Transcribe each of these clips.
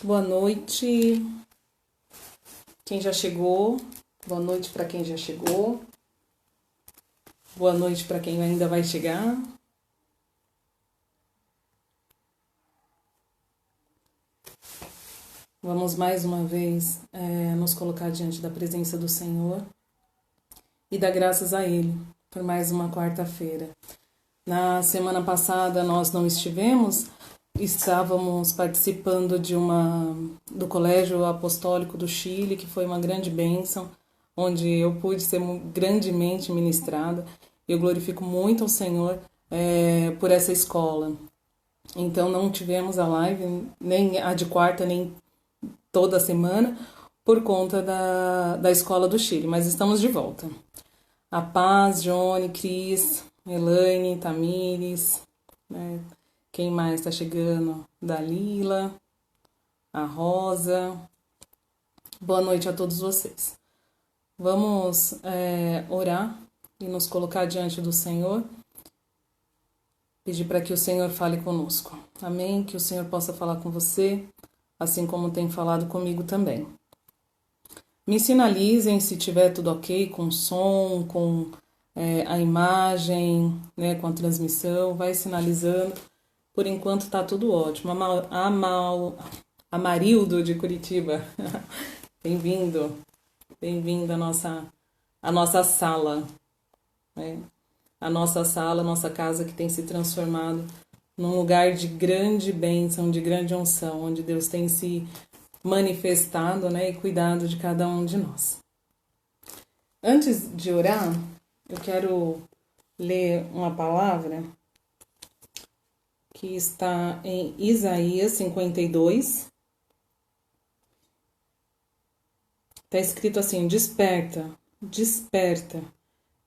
Boa noite, quem já chegou. Boa noite para quem já chegou. Boa noite para quem ainda vai chegar. Vamos mais uma vez nos colocar diante da presença do Senhor e dar graças a Ele por mais uma quarta-feira. Na semana passada nós não estivemos, estávamos participando do Colégio Apostólico do Chile, que foi uma grande bênção, onde eu pude ser grandemente ministrada. Eu glorifico muito ao Senhor por essa escola. Então não tivemos a live, nem a de quarta, nem toda semana, por conta da Escola do Chile, mas estamos de volta. A Paz, Johnny, Cris, Elaine, Tamires, né? Quem mais está chegando? Dalila, a Rosa. Boa noite a todos vocês. Vamos orar e nos colocar diante do Senhor. Pedir para que o Senhor fale conosco. Amém? Que o Senhor possa falar com você, assim como tem falado comigo também. Me sinalizem se tiver tudo ok com o som, com a imagem, né, com a transmissão. Vai sinalizando. Por enquanto está tudo ótimo. Amarildo de Curitiba. Bem-vindo. Bem-vindo à nossa sala. Né? A nossa sala, a nossa casa que tem se transformado num lugar de grande bênção, de grande unção, onde Deus tem se manifestado, né, e cuidado de cada um de nós. Antes de orar, eu quero ler uma palavra que está em Isaías 52. Está escrito assim: desperta, desperta,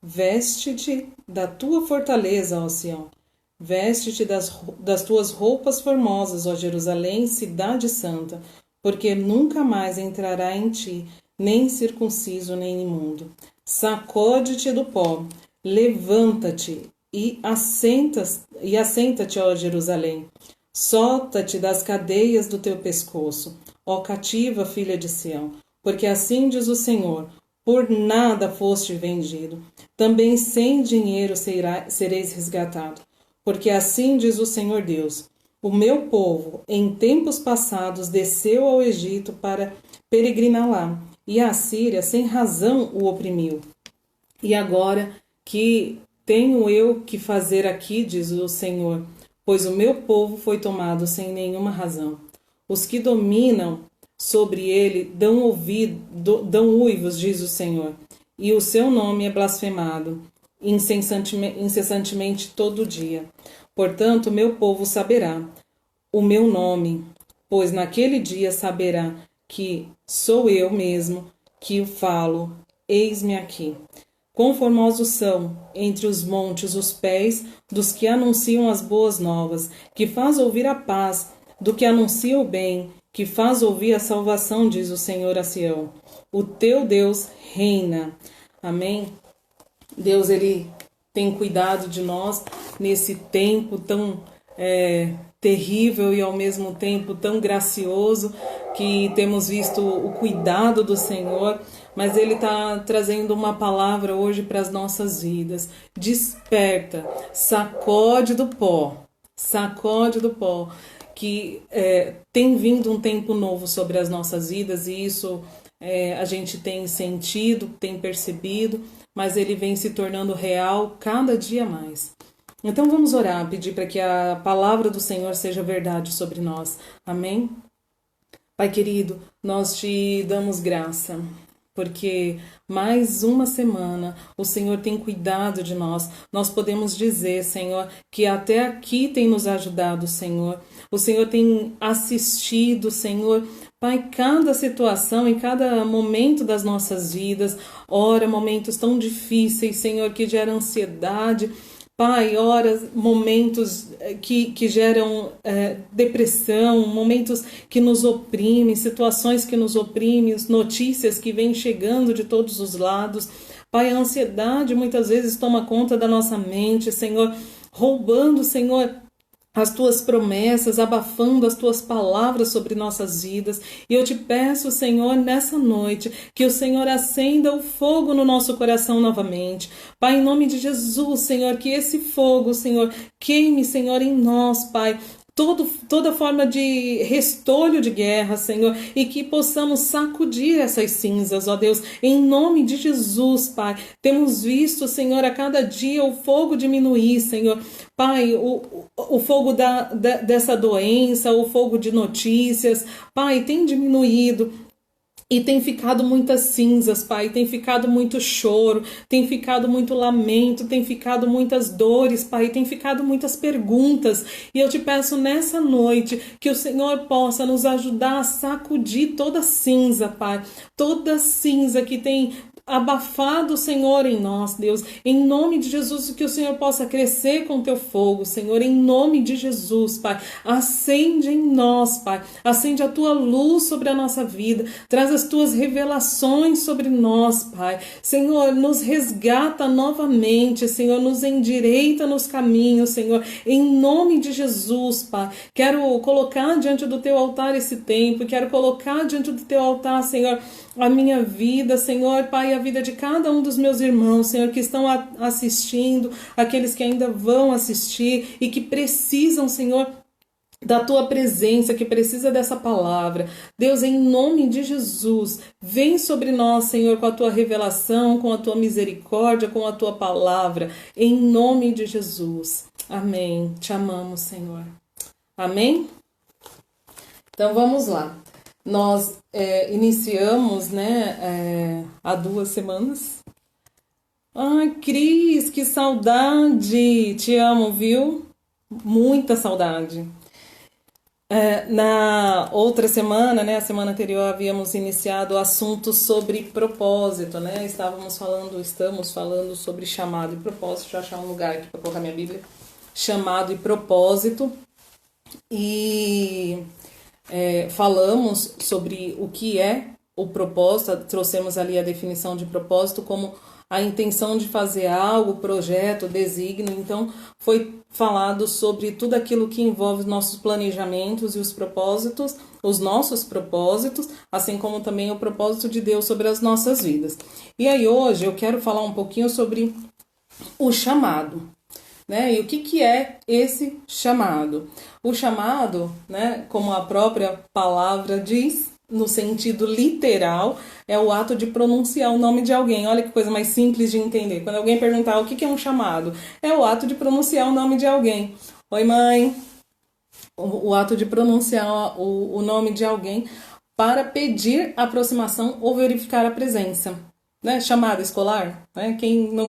veste-te da tua fortaleza, ó Sião. Veste-te das tuas roupas formosas, ó Jerusalém, cidade santa, porque nunca mais entrará em ti, nem circunciso, nem imundo. Sacode-te do pó, levanta-te e assenta-te, ó Jerusalém. Solta-te das cadeias do teu pescoço, ó cativa filha de Sião, porque assim diz o Senhor: por nada foste vendido, também sem dinheiro sereis resgatado. Porque assim diz o Senhor Deus: o meu povo, em tempos passados, desceu ao Egito para peregrinar lá, e a Síria, sem razão, o oprimiu. E agora que tenho eu que fazer aqui, diz o Senhor, pois o meu povo foi tomado sem nenhuma razão. Os que dominam sobre ele dão uivos, diz o Senhor, e o seu nome é blasfemado incessantemente todo dia. Portanto, meu povo saberá o meu nome, pois naquele dia saberá que sou eu mesmo que o falo. Eis-me aqui. Quão formosos são entre os montes os pés dos que anunciam as boas novas, que faz ouvir a paz, do que anuncia o bem, que faz ouvir a salvação, diz o Senhor a Sião. O teu Deus reina. Amém? Deus, Ele tem cuidado de nós nesse tempo tão terrível e ao mesmo tempo tão gracioso, que temos visto o cuidado do Senhor, mas Ele está trazendo uma palavra hoje para as nossas vidas. Desperta, sacode do pó, que tem vindo um tempo novo sobre as nossas vidas, e isso a gente tem sentido, tem percebido, mas ele vem se tornando real cada dia mais. Então vamos orar, pedir para que a palavra do Senhor seja verdade sobre nós. Amém? Pai querido, nós te damos graça, porque mais uma semana o Senhor tem cuidado de nós. Nós podemos dizer, Senhor, que até aqui tem nos ajudado, Senhor. O Senhor tem assistido, Senhor, Pai, cada situação, em cada momento das nossas vidas. Ora, momentos tão difíceis, Senhor, que geram ansiedade. Pai, horas, momentos que geram depressão, momentos que nos oprimem, situações que nos oprimem, notícias que vêm chegando de todos os lados. Pai, a ansiedade muitas vezes toma conta da nossa mente, Senhor, roubando, Senhor, as tuas promessas, abafando as tuas palavras sobre nossas vidas. E eu te peço, Senhor, nessa noite, que o Senhor acenda o fogo no nosso coração novamente. Pai, em nome de Jesus, Senhor, que esse fogo, Senhor, queime, Senhor, em nós, Pai. Toda forma de restolho de guerra, Senhor, e que possamos sacudir essas cinzas, ó Deus, em nome de Jesus, Pai. Temos visto, Senhor, a cada dia o fogo diminuir, Senhor. Pai, o fogo dessa doença, o fogo de notícias, Pai, tem diminuído. E tem ficado muitas cinzas, Pai, tem ficado muito choro, tem ficado muito lamento, tem ficado muitas dores, Pai, tem ficado muitas perguntas. E eu te peço nessa noite que o Senhor possa nos ajudar a sacudir toda cinza, Pai, toda cinza que tem abafado, Senhor, em nós, Deus, em nome de Jesus, que o Senhor possa crescer com o teu fogo, Senhor, em nome de Jesus, Pai, acende em nós, Pai, acende a tua luz sobre a nossa vida, traz as tuas revelações sobre nós, Pai, Senhor, nos resgata novamente, Senhor, nos endireita nos caminhos, Senhor, em nome de Jesus, Pai, quero colocar diante do teu altar esse tempo, quero colocar diante do teu altar, Senhor, a minha vida, Senhor, Pai, a vida de cada um dos meus irmãos, Senhor, que estão assistindo, aqueles que ainda vão assistir e que precisam, Senhor, da tua presença, que precisa dessa palavra. Deus, em nome de Jesus, vem sobre nós, Senhor, com a tua revelação, com a tua misericórdia, com a tua palavra, em nome de Jesus. Amém. Te amamos, Senhor. Amém? Então vamos lá. Nós iniciamos, né, há 2 semanas. Ai, Cris, que saudade! Te amo, viu? Muita saudade. Na outra semana, né, a semana anterior, havíamos iniciado o assunto sobre propósito, né? Estamos falando sobre chamado e propósito. Deixa eu achar um lugar aqui para colocar minha Bíblia. Chamado e propósito. E falamos sobre o que é o propósito, trouxemos ali a definição de propósito como a intenção de fazer algo, projeto, desígnio. Então foi falado sobre tudo aquilo que envolve os nossos planejamentos e os propósitos, os nossos propósitos, assim como também o propósito de Deus sobre as nossas vidas. E aí hoje eu quero falar um pouquinho sobre o chamado. Né? E o que é esse chamado? O chamado, né, como a própria palavra diz, no sentido literal, é o ato de pronunciar o nome de alguém. Olha que coisa mais simples de entender. Quando alguém perguntar o que é um chamado, é o ato de pronunciar o nome de alguém. Oi, mãe. O ato de pronunciar o nome de alguém para pedir aproximação ou verificar a presença. Né? Chamada escolar, né? Quem não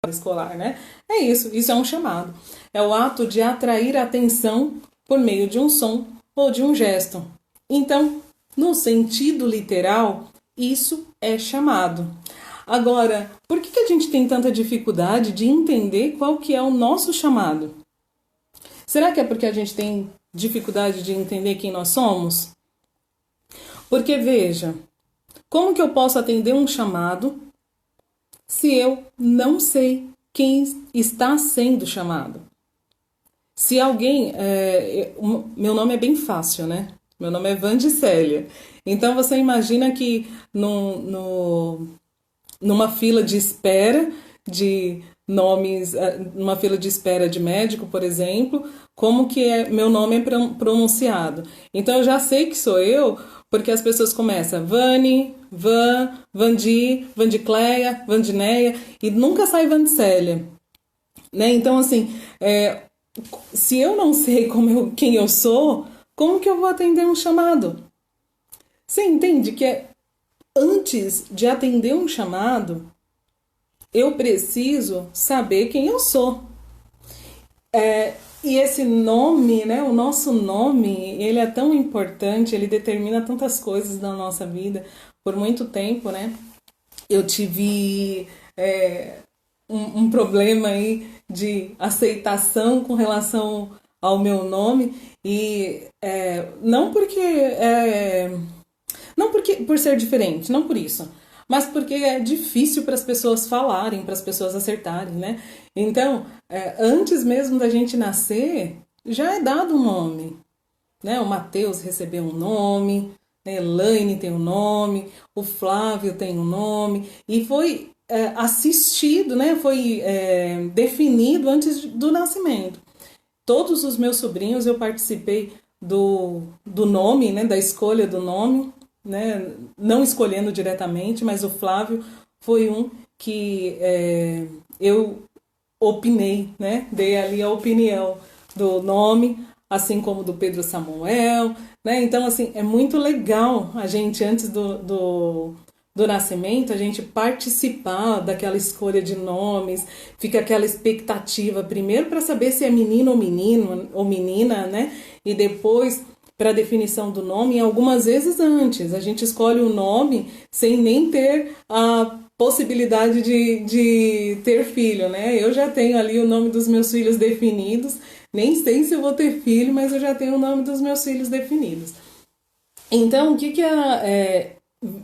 escolar, né? É isso é um chamado. É o ato de atrair a atenção por meio de um som ou de um gesto. Então, no sentido literal, isso é chamado. Agora, por que a gente tem tanta dificuldade de entender qual que é o nosso chamado? Será que é porque a gente tem dificuldade de entender quem nós somos? Porque, veja, como que eu posso atender um chamado se eu não sei quem está sendo chamado? Se alguém... meu nome é bem fácil, né? Meu nome é Vandicélia. Então você imagina que numa fila de espera de nomes, numa fila de espera de médico, por exemplo, como que meu nome é pronunciado. Então eu já sei que sou eu, porque as pessoas começam Vani, Van, Vandi, Vandicleia, Vandineia, e nunca sai Vandicélia. Né? Então, assim, se eu não sei quem eu sou, como que eu vou atender um chamado? Você entende que antes de atender um chamado, eu preciso saber quem eu sou. E esse nome, né, o nosso nome, ele é tão importante, ele determina tantas coisas na nossa vida. Por muito tempo, né, eu tive um problema aí de aceitação com relação ao meu nome, e não porque por ser diferente, não por isso, mas porque é difícil para as pessoas falarem, para as pessoas acertarem, né? Então, antes mesmo da gente nascer, já é dado um nome, né? O Mateus recebeu um nome, né? Elaine tem um nome, o Flávio tem um nome, e foi assistido, né? Foi definido antes do nascimento. Todos os meus sobrinhos eu participei do nome, né? Da escolha do nome, né? Não escolhendo diretamente, mas o Flávio foi um que eu opinei, né? Dei ali a opinião do nome, assim como do Pedro Samuel, né? Então, assim, é muito legal a gente, antes do nascimento, a gente participar daquela escolha de nomes, fica aquela expectativa, primeiro para saber se é menino ou menino ou menina, né? E depois para a definição do nome, e algumas vezes antes. A gente escolhe o nome sem nem ter a possibilidade de ter filho, né? Eu já tenho ali o nome dos meus filhos definidos, nem sei se eu vou ter filho, mas eu já tenho o nome dos meus filhos definidos. Então, o que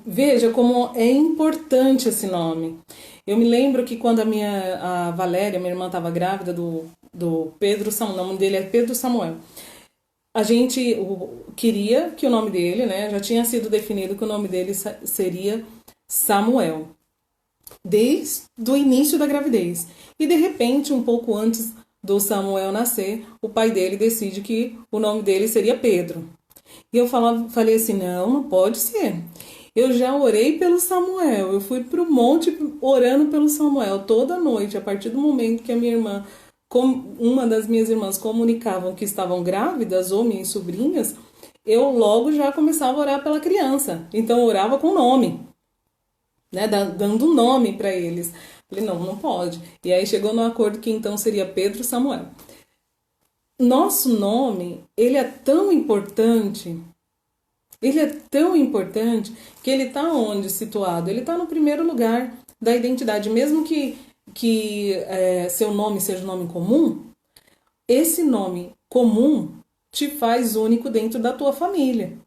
veja como é importante esse nome. Eu me lembro que quando a Valéria, minha irmã, estava grávida do Pedro Samuel, o nome dele é Pedro Samuel, a gente queria que o nome dele, né, já tinha sido definido que o nome dele seria Samuel, desde o início da gravidez. E de repente, um pouco antes do Samuel nascer, o pai dele decide que o nome dele seria Pedro. E eu falei assim, não pode ser. Eu já orei pelo Samuel, eu fui para o monte orando pelo Samuel toda noite, a partir do momento que a minha irmã, uma das minhas irmãs comunicavam que estavam grávidas, ou minhas sobrinhas, eu logo já começava a orar pela criança. Então eu orava com nome, né, dando nome para eles. Falei, não pode. E aí chegou no acordo que então seria Pedro Samuel. Nosso nome, ele é tão importante, que ele está onde situado? Ele está no primeiro lugar da identidade. Mesmo que seu nome seja um nome comum, esse nome comum te faz único dentro da tua família.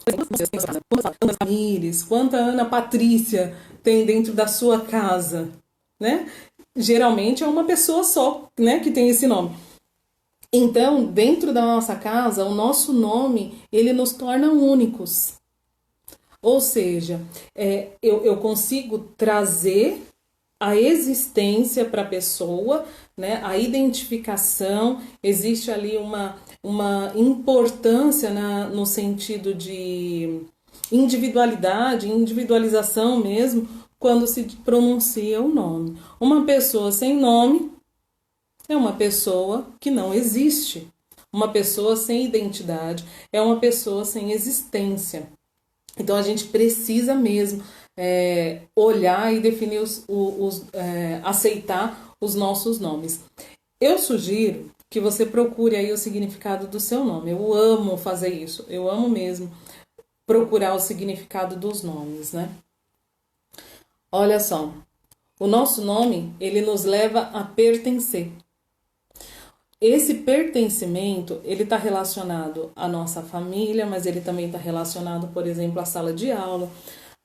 Quantas Tamires, quanta Ana Patrícia tem dentro da sua casa, né? Geralmente é uma pessoa só, né, que tem esse nome. Então, dentro da nossa casa, o nosso nome, ele nos torna únicos. Ou seja, eu consigo trazer a existência para a pessoa, né? A identificação, existe ali uma importância no sentido de individualidade, individualização mesmo, quando se pronuncia o nome. Uma pessoa sem nome é uma pessoa que não existe. Uma pessoa sem identidade é uma pessoa sem existência. Então a gente precisa mesmo olhar e definir aceitar os nossos nomes. Eu sugiro que você procure aí o significado do seu nome. Eu amo fazer isso, eu amo mesmo procurar o significado dos nomes, né? Olha só, o nosso nome, ele nos leva a pertencer. Esse pertencimento, ele está relacionado à nossa família, mas ele também está relacionado, por exemplo, à sala de aula,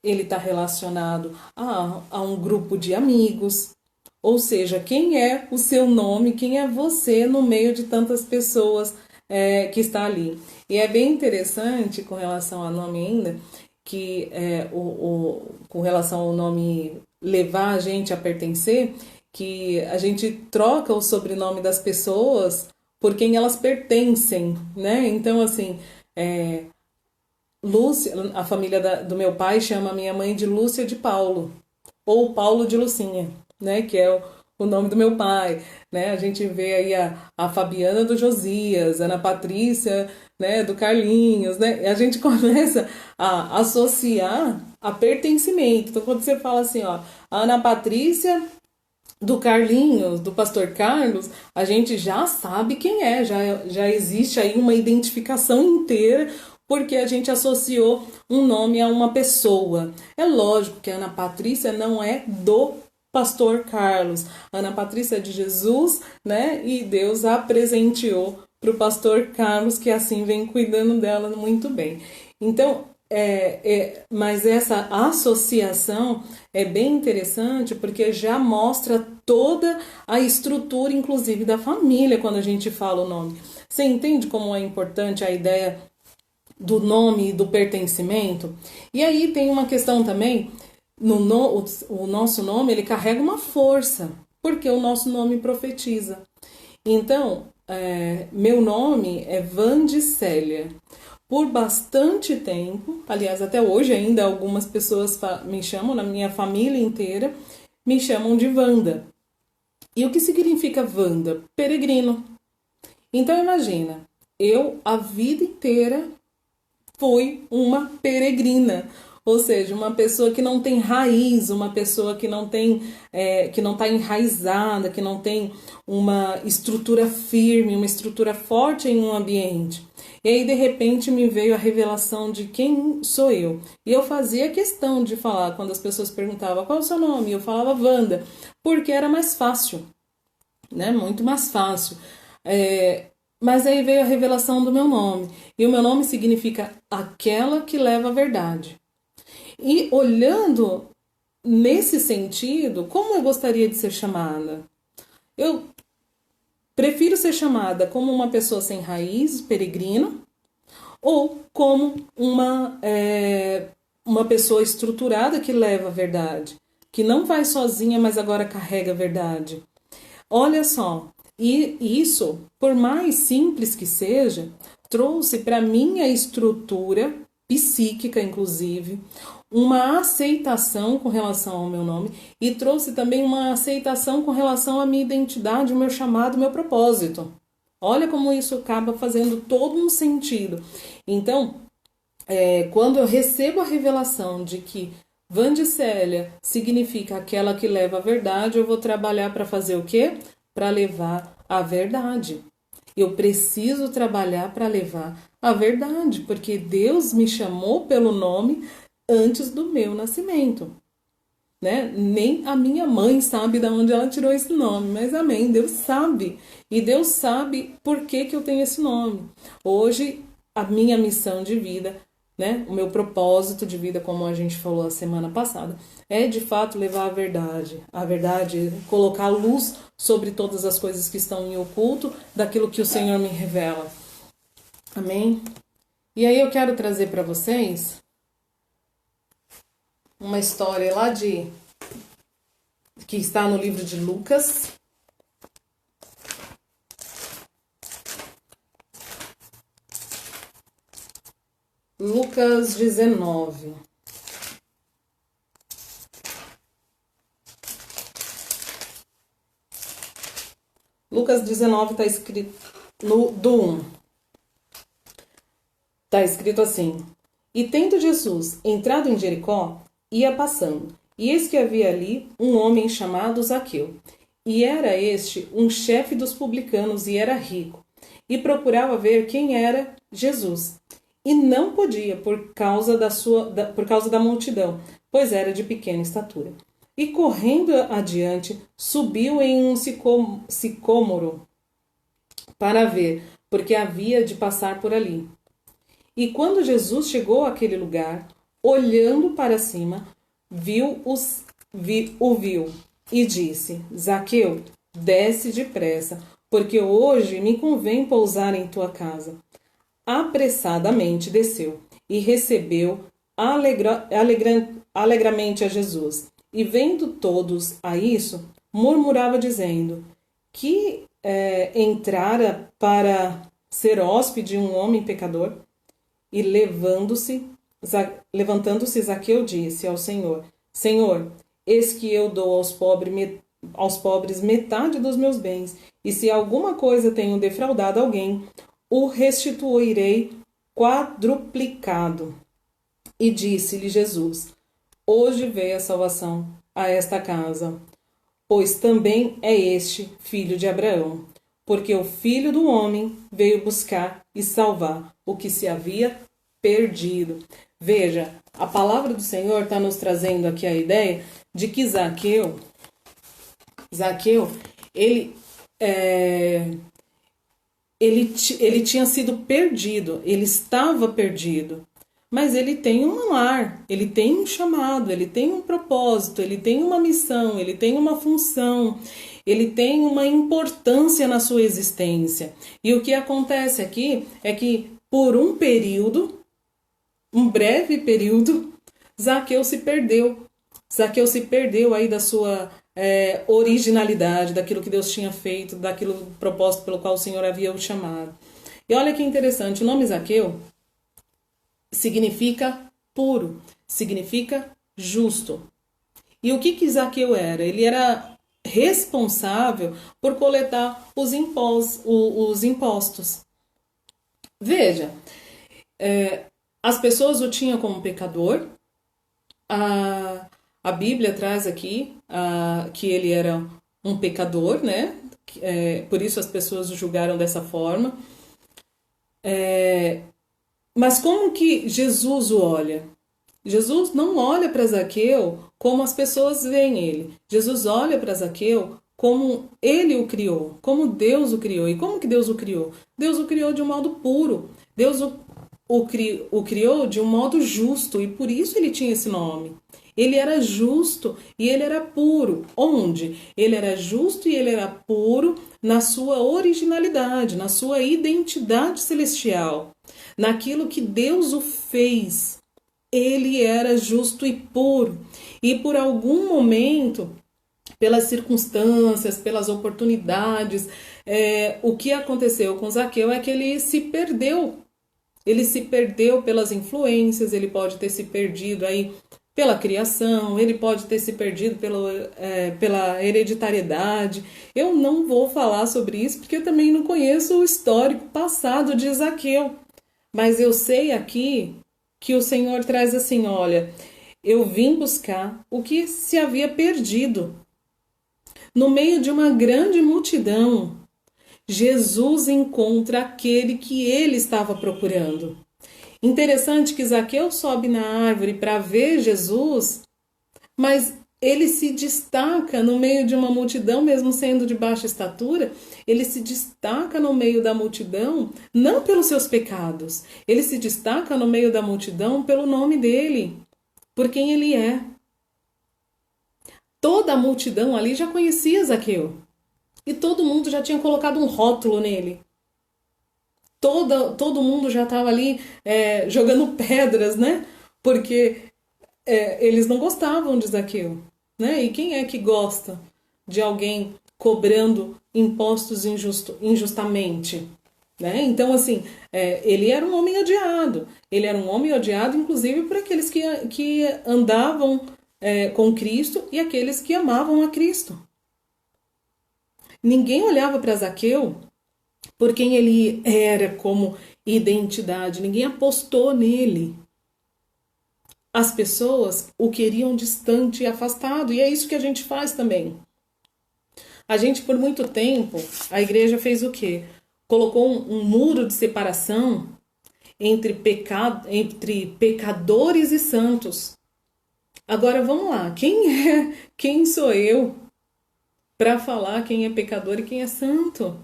ele está relacionado a um grupo de amigos, ou seja, quem é o seu nome, quem é você no meio de tantas pessoas que está ali. E é bem interessante com relação ao nome ainda, que com relação ao nome levar a gente a pertencer, que a gente troca o sobrenome das pessoas por quem elas pertencem, né? Então, assim, Lúcia, a família do meu pai chama a minha mãe de Lúcia de Paulo, ou Paulo de Lucinha, né? Que é o nome do meu pai, né? A gente vê aí a Fabiana do Josias, a Ana Patrícia, né? Do Carlinhos, né? E a gente começa a associar a pertencimento. Então, quando você fala assim, ó, a Ana Patrícia do Carlinhos, do pastor Carlos, a gente já sabe quem é, já existe aí uma identificação inteira, porque a gente associou um nome a uma pessoa. É lógico que a Ana Patrícia não é do pastor Carlos, a Ana Patrícia é de Jesus, né? E Deus a presenteou para o pastor Carlos, que assim vem cuidando dela muito bem. Então, mas essa associação é bem interessante porque já mostra toda a estrutura, inclusive, da família quando a gente fala o nome. Você entende como é importante a ideia do nome e do pertencimento? E aí tem uma questão também, o nosso nome ele carrega uma força, porque o nosso nome profetiza. Então, meu nome é Vandicélia. Por bastante tempo, aliás, até hoje ainda algumas pessoas me chamam, na minha família inteira, me chamam de Wanda. E o que significa Wanda? Peregrino. Então imagina, eu a vida inteira fui uma peregrina, ou seja, uma pessoa que não tem raiz, uma pessoa que não tem, que não está enraizada, que não tem uma estrutura firme, uma estrutura forte em um ambiente. E aí, de repente, me veio a revelação de quem sou eu. E eu fazia questão de falar, quando as pessoas perguntavam qual é o seu nome, eu falava Wanda, porque era mais fácil, né? Muito mais fácil. Mas aí veio a revelação do meu nome. E o meu nome significa aquela que leva a verdade. E olhando nesse sentido, como eu gostaria de ser chamada? Eu prefiro ser chamada como uma pessoa sem raiz, peregrina, ou como uma pessoa estruturada que leva a verdade, que não vai sozinha, mas agora carrega a verdade. Olha só, e isso, por mais simples que seja, trouxe para minha estrutura psíquica, inclusive, uma aceitação com relação ao meu nome e trouxe também uma aceitação com relação à minha identidade, o meu chamado, o meu propósito. Olha como isso acaba fazendo todo um sentido. Então, quando eu recebo a revelação de que Vandicélia significa aquela que leva a verdade, eu vou trabalhar para fazer o quê? Para levar a verdade. Eu preciso trabalhar para levar a verdade, porque Deus me chamou pelo nome antes do meu nascimento. Né? Nem a minha mãe sabe de onde ela tirou esse nome, mas amém, Deus sabe. E Deus sabe por que eu tenho esse nome. Hoje, a minha missão de vida, né? O meu propósito de vida, como a gente falou a semana passada, é de fato levar a verdade, colocar luz sobre todas as coisas que estão em oculto, daquilo que o Senhor me revela. Amém? E aí eu quero trazer para vocês uma história lá que está no livro de Lucas. Lucas 19. Lucas 19 está escrito do 1. Está escrito assim: E tendo Jesus entrado em Jericó, ia passando, e eis que havia ali um homem chamado Zaqueu. E era este um chefe dos publicanos e era rico, e procurava ver quem era Jesus. E não podia por causa da multidão, pois era de pequena estatura. E correndo adiante, subiu em um sicômoro para ver, porque havia de passar por ali. E quando Jesus chegou àquele lugar, olhando para cima, viu e disse: Zaqueu, desce depressa, porque hoje me convém pousar em tua casa. Apressadamente desceu e recebeu alegremente a Jesus. E vendo todos a isso, murmurava dizendo que entrara para ser hóspede um homem pecador. E levantando-se Zaqueu disse ao Senhor: Senhor, eis que eu dou aos pobres metade dos meus bens, e se alguma coisa tenho defraudado alguém, o restituirei quadruplicado. E disse-lhe Jesus: Hoje veio a salvação a esta casa, pois também é este filho de Abraão, porque o Filho do Homem veio buscar e salvar o que se havia perdido. Veja, a palavra do Senhor está nos trazendo aqui a ideia de que Zaqueu, ele ele tinha sido perdido, ele estava perdido. Mas ele tem um lar, ele tem um chamado, ele tem um propósito, ele tem uma missão, ele tem uma função, ele tem uma importância na sua existência. E o que acontece aqui é que por um período, um breve período, Zaqueu se perdeu. Zaqueu se perdeu aí da sua originalidade, daquilo que Deus tinha feito, daquilo propósito pelo qual o Senhor havia o chamado. E olha que interessante, o nome Zaqueu significa puro, significa justo. E o que Zaqueu era? Ele era responsável por coletar os impostos. Veja, as pessoas o tinham como pecador. A Bíblia traz aqui que ele era um pecador, né? Por isso as pessoas o julgaram dessa forma. Mas como que Jesus o olha? Jesus não olha para Zaqueu como as pessoas veem ele. Jesus olha para Zaqueu como ele o criou, como Deus o criou. E como que Deus o criou? Deus o criou de um modo puro. Deus o criou de um modo justo e por isso ele tinha esse nome. Ele era justo e ele era puro. Onde? Ele era justo e ele era puro na sua originalidade, na sua identidade celestial, naquilo que Deus o fez. Ele era justo e puro. E por algum momento, pelas circunstâncias, pelas oportunidades, o que aconteceu com Zaqueu é que ele se perdeu. Ele se perdeu pelas influências, ele pode ter se perdido aí pela criação, ele pode ter se perdido pela hereditariedade. Eu não vou falar sobre isso porque eu também não conheço o histórico passado de Zaqueu. Mas eu sei aqui que o Senhor traz assim, olha, eu vim buscar o que se havia perdido. No meio de uma grande multidão, Jesus encontra aquele que ele estava procurando. Interessante que Zaqueu sobe na árvore para ver Jesus, mas ele se destaca no meio de uma multidão, mesmo sendo de baixa estatura, ele se destaca no meio da multidão, não pelos seus pecados, ele se destaca no meio da multidão pelo nome dele, por quem ele é. Toda a multidão ali já conhecia Zaqueu, e todo mundo já tinha colocado um rótulo nele. Todo mundo já estava ali jogando pedras, né? Porque eles não gostavam de Zaqueu, né? E quem é que gosta de alguém cobrando impostos injustamente? Né? Então, assim, ele era um homem odiado. Ele era um homem odiado, inclusive, por aqueles que andavam com Cristo e aqueles que amavam a Cristo. Ninguém olhava para Zaqueu por quem ele era como identidade. Ninguém apostou nele. As pessoas o queriam distante e afastado. E é isso que a gente faz também. A gente, por muito tempo, a igreja fez o quê? Colocou um muro de separação entre pecadores e santos. Agora vamos lá. Quem sou eu para falar quem é pecador e quem é santo?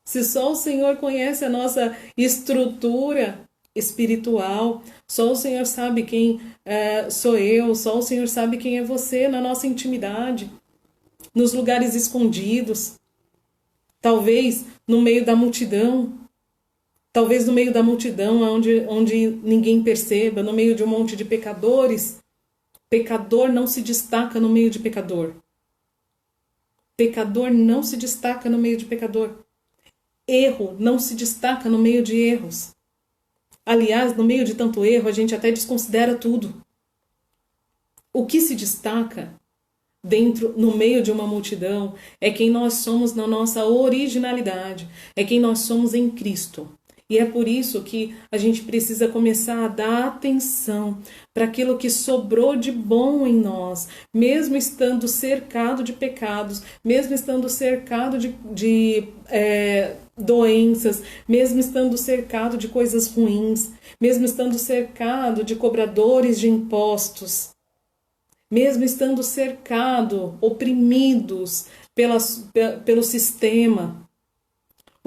Se só o Senhor conhece a nossa estrutura espiritual, só o Senhor sabe quem sou eu, só o Senhor sabe quem é você na nossa intimidade, nos lugares escondidos, talvez no meio da multidão, onde ninguém perceba, no meio de um monte de pecadores. Pecador não se destaca no meio de pecador. Pecador não se destaca no meio de pecador. Erro não se destaca no meio de erros. Aliás, no meio de tanto erro, a gente até desconsidera tudo. O que se destaca no meio de uma multidão é quem nós somos na nossa originalidade, é quem nós somos em Cristo. E é por isso que a gente precisa começar a dar atenção para aquilo que sobrou de bom em nós, mesmo estando cercado de pecados, mesmo estando cercado de doenças, mesmo estando cercado de coisas ruins, mesmo estando cercado de cobradores de impostos, mesmo estando cercado, oprimidos pelo sistema.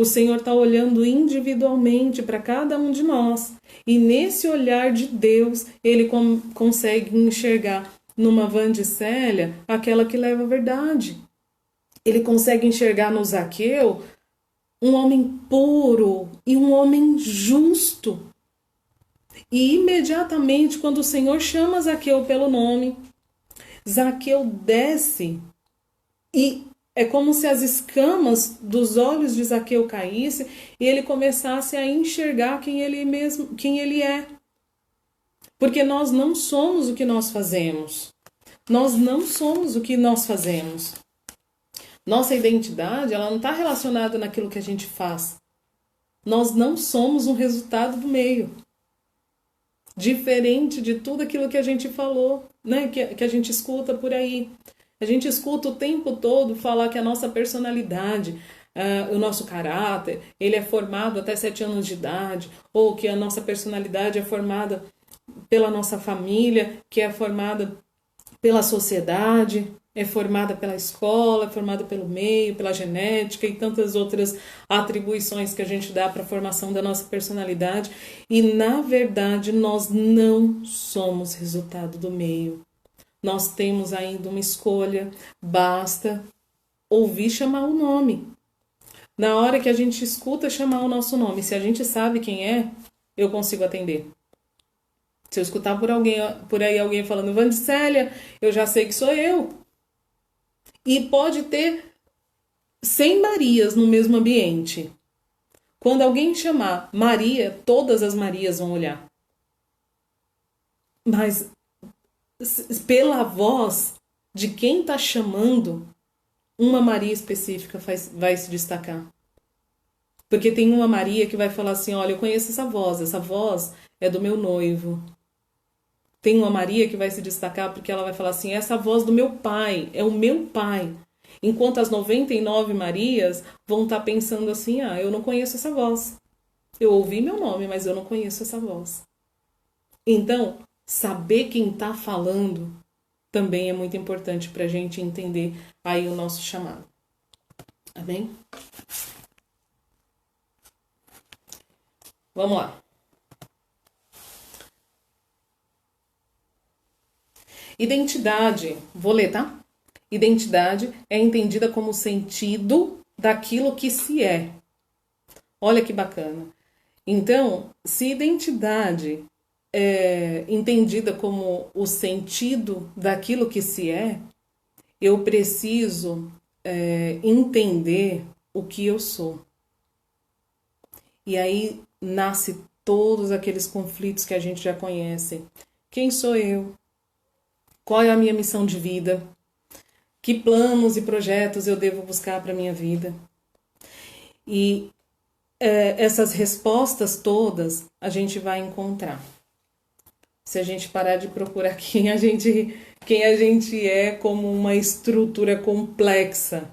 O Senhor está olhando individualmente para cada um de nós. E nesse olhar de Deus, Ele consegue enxergar numa Wandicélia aquela que leva a verdade. Ele consegue enxergar no Zaqueu um homem puro e um homem justo. E imediatamente, quando o Senhor chama Zaqueu pelo nome, Zaqueu desce e é como se as escamas dos olhos de Zaqueu caíssem e ele começasse a enxergar quem ele é. Porque nós não somos o que nós fazemos. Nós não somos o que nós fazemos. Nossa identidade, ela não está relacionada naquilo que a gente faz. Nós não somos um resultado do meio. Diferente de tudo aquilo que a gente falou, né? Que a gente escuta por aí. A gente escuta o tempo todo falar que a nossa personalidade, o nosso caráter, ele é formado até 7 anos de idade, ou que a nossa personalidade é formada pela nossa família, que é formada pela sociedade, é formada pela escola, é formada pelo meio, pela genética e tantas outras atribuições que a gente dá para a formação da nossa personalidade. E, na verdade, nós não somos resultado do meio. Nós temos ainda uma escolha, basta ouvir chamar o nome. Na hora que a gente escuta chamar o nosso nome, se a gente sabe quem é, eu consigo atender. Se eu escutar por aí alguém falando Wandicélia, eu já sei que sou eu. E pode ter 100 Marias no mesmo ambiente. Quando alguém chamar Maria, todas as Marias vão olhar. Mas pela voz de quem está chamando, uma Maria específica vai se destacar. Porque tem uma Maria que vai falar assim, olha, eu conheço essa voz é do meu noivo. Tem uma Maria que vai se destacar porque ela vai falar assim, essa voz do meu pai, é o meu pai. Enquanto as 99 Marias vão estar pensando assim, eu não conheço essa voz. Eu ouvi meu nome, mas eu não conheço essa voz. Então, saber quem está falando também é muito importante para a gente entender aí o nosso chamado. Amém? Vamos lá. Identidade, vou ler, tá? Identidade é entendida como sentido daquilo que se é. Olha que bacana. Então, se identidade é entendida como o sentido daquilo que se é, eu preciso entender o que eu sou. E aí nasce todos aqueles conflitos que a gente já conhece. Quem sou eu? Qual é a minha missão de vida? Que planos e projetos eu devo buscar para a minha vida? E essas respostas todas a gente vai encontrar. Se a gente parar de procurar quem a gente é como uma estrutura complexa,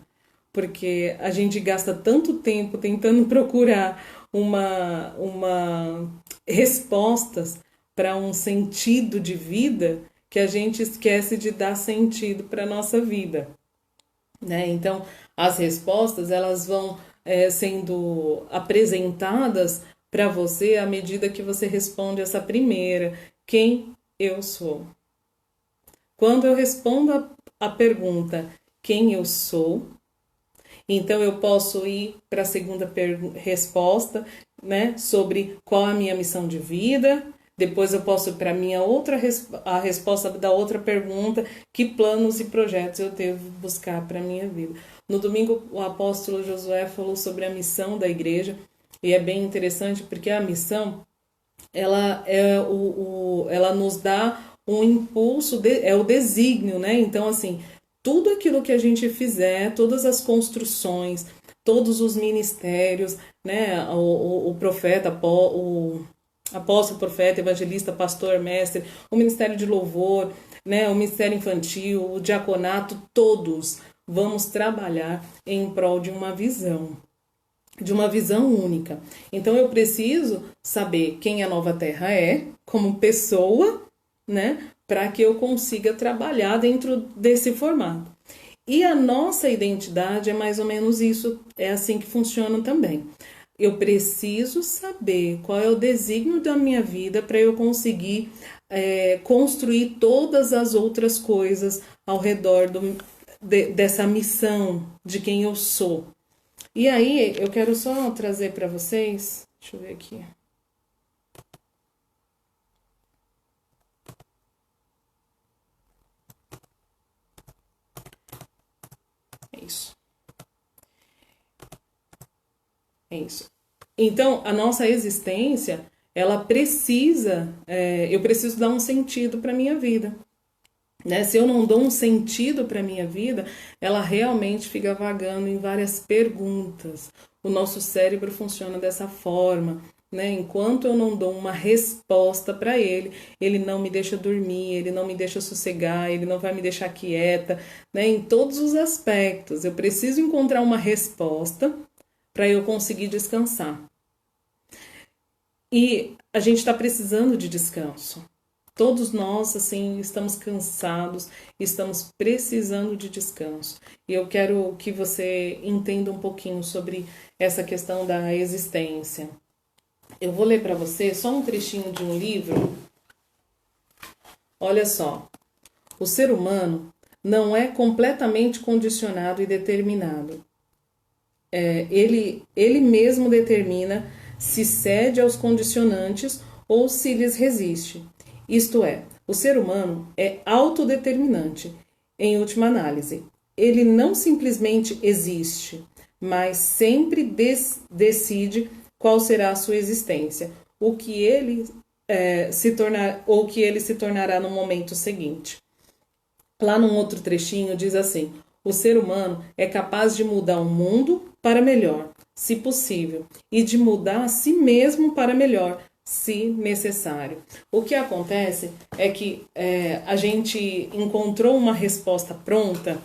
porque a gente gasta tanto tempo tentando procurar uma respostas para um sentido de vida que a gente esquece de dar sentido para a nossa vida, né? Então, as respostas, elas vão sendo apresentadas para você à medida que você responde essa primeira, quem eu sou. Quando eu respondo a pergunta, quem eu sou, então eu posso ir para a segunda resposta, né, sobre qual a minha missão de vida. Depois eu posso ir para a resposta da outra pergunta, que planos e projetos eu devo buscar para a minha vida. No domingo, o apóstolo Josué falou sobre a missão da igreja, e é bem interessante porque a missão, ela nos dá um impulso, é o desígnio, né? Então, assim, tudo aquilo que a gente fizer, todas as construções, todos os ministérios, né? O profeta, o apóstolo, profeta, evangelista, pastor, mestre, o ministério de louvor, né, o ministério infantil, o diaconato, todos vamos trabalhar em prol de uma visão única. Então eu preciso saber quem a Nova Terra é, como pessoa, né, para que eu consiga trabalhar dentro desse formato. E a nossa identidade é mais ou menos isso, é assim que funciona também. Eu preciso saber qual é o desígnio da minha vida para eu conseguir construir todas as outras coisas ao redor dessa missão de quem eu sou. E aí, eu quero só trazer para vocês, deixa eu ver aqui. É isso. É isso. Então, a nossa existência, ela precisa, eu preciso dar um sentido para minha vida. Né? Se eu não dou um sentido para minha vida, ela realmente fica vagando em várias perguntas. O nosso cérebro funciona dessa forma. Né? Enquanto eu não dou uma resposta para ele, ele não me deixa dormir, ele não me deixa sossegar, ele não vai me deixar quieta, né? Em todos os aspectos. Eu preciso encontrar uma resposta para eu conseguir descansar. E a gente está precisando de descanso. Todos nós, assim, estamos cansados, estamos precisando de descanso. E eu quero que você entenda um pouquinho sobre essa questão da existência. Eu vou ler para você só um trechinho de um livro. Olha só. O ser humano não é completamente condicionado e determinado. Ele mesmo determina se cede aos condicionantes ou se lhes resiste. Isto é, o ser humano é autodeterminante, em última análise. Ele não simplesmente existe, mas sempre decide qual será a sua existência, o que ele se tornará no momento seguinte. Lá num outro trechinho diz assim: o ser humano é capaz de mudar o mundo para melhor, se possível, e de mudar a si mesmo para melhor, se necessário. O que acontece é que a gente encontrou uma resposta pronta.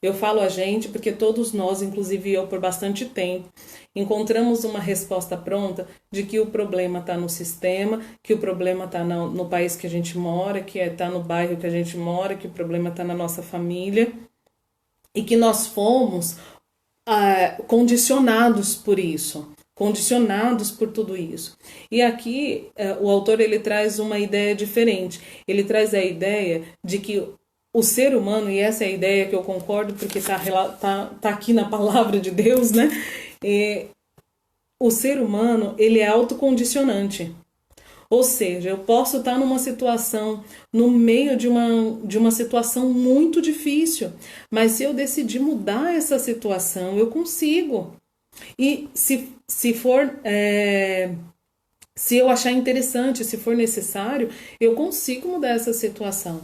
Eu falo a gente porque todos nós, inclusive eu por bastante tempo, encontramos uma resposta pronta de que o problema está no sistema, que o problema está no país que a gente mora, que está no bairro que a gente mora, que o problema está na nossa família e que nós fomos condicionados por isso, condicionados por tudo isso. E aqui o autor ele traz uma ideia diferente. Ele traz a ideia de que o ser humano, e essa é a ideia que eu concordo porque tá aqui na palavra de Deus, né? O ser humano ele é autocondicionante. Ou seja, eu posso estar numa situação, no meio de uma situação muito difícil, mas se eu decidir mudar essa situação, eu consigo. E se for, se eu achar interessante, se for necessário, eu consigo mudar essa situação.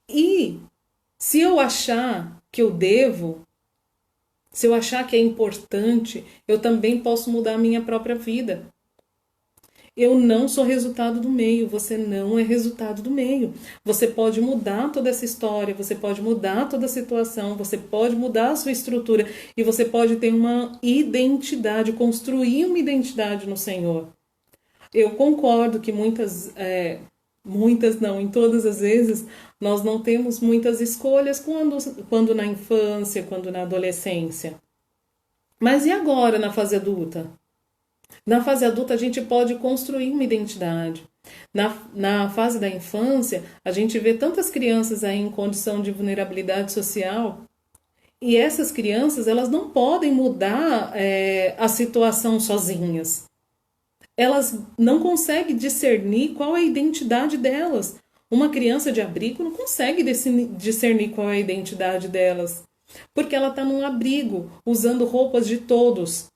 E se eu achar que eu devo, se eu achar que é importante, eu também posso mudar a minha própria vida. Eu não sou resultado do meio, você não é resultado do meio. Você pode mudar toda essa história, você pode mudar toda a situação, você pode mudar a sua estrutura e você pode ter uma identidade, construir uma identidade no Senhor. Eu concordo que muitas não, em todas as vezes, nós não temos muitas escolhas quando na infância, quando na adolescência. Mas e agora na fase adulta? Na fase adulta, a gente pode construir uma identidade. Na fase da infância, a gente vê tantas crianças aí em condição de vulnerabilidade social e essas crianças, elas não podem mudar a situação sozinhas. Elas não conseguem discernir qual é a identidade delas. Uma criança de abrigo não consegue discernir qual é a identidade delas, porque ela está num abrigo, usando roupas de todos.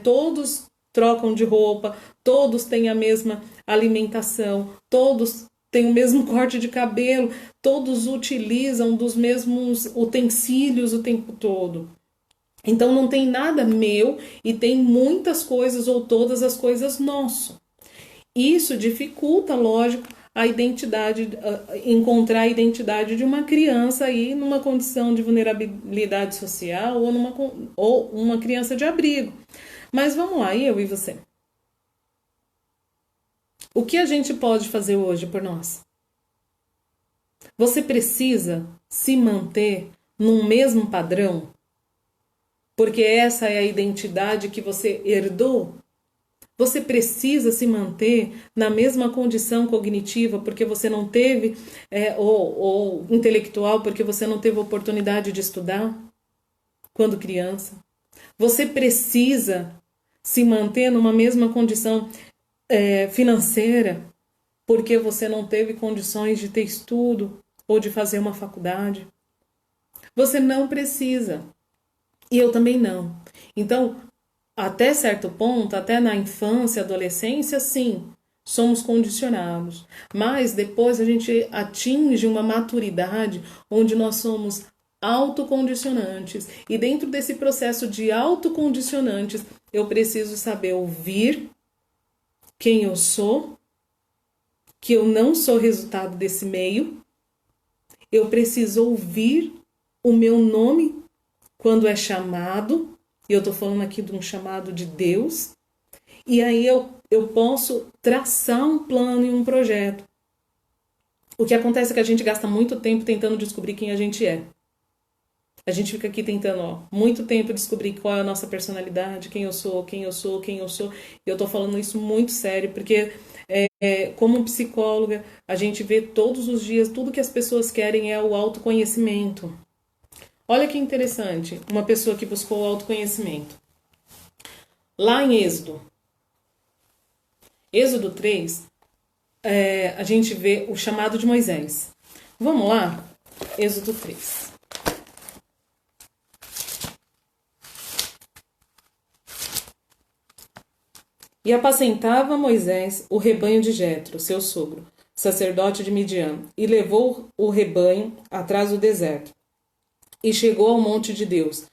Todos trocam de roupa, todos têm a mesma alimentação, todos têm o mesmo corte de cabelo, todos utilizam dos mesmos utensílios o tempo todo. Então não tem nada meu e tem muitas coisas ou todas as coisas nosso. Isso dificulta, lógico, a identidade, encontrar a identidade de uma criança aí numa condição de vulnerabilidade social ou uma criança de abrigo. Mas vamos lá, eu e você. O que a gente pode fazer hoje por nós? Você precisa se manter num mesmo padrão? Porque essa é a identidade que você herdou. Você precisa se manter na mesma condição cognitiva porque você não teve, ou intelectual, porque você não teve oportunidade de estudar quando criança. Você precisa se manter numa mesma condição financeira porque você não teve condições de ter estudo ou de fazer uma faculdade. Você não precisa. E eu também não. Então, até certo ponto, até na infância, adolescência, sim, somos condicionados. Mas depois a gente atinge uma maturidade onde nós somos autocondicionantes. E dentro desse processo de autocondicionantes, eu preciso saber ouvir quem eu sou, que eu não sou resultado desse meio. Eu preciso ouvir o meu nome quando é chamado. E eu estou falando aqui de um chamado de Deus. E aí eu posso traçar um plano e um projeto. O que acontece é que a gente gasta muito tempo tentando descobrir quem a gente é. A gente fica aqui tentando, muito tempo descobrir qual é a nossa personalidade, quem eu sou, quem eu sou, quem eu sou. E eu tô falando isso muito sério, porque como psicóloga, a gente vê todos os dias, tudo que as pessoas querem é o autoconhecimento. Olha que interessante, uma pessoa que buscou o autoconhecimento. Lá em Êxodo 3, a gente vê o chamado de Moisés. Vamos lá? Êxodo 3. E apacentava Moisés o rebanho de Jetro, seu sogro, sacerdote de Midian, e levou o rebanho atrás do deserto. E chegou ao monte de Deus,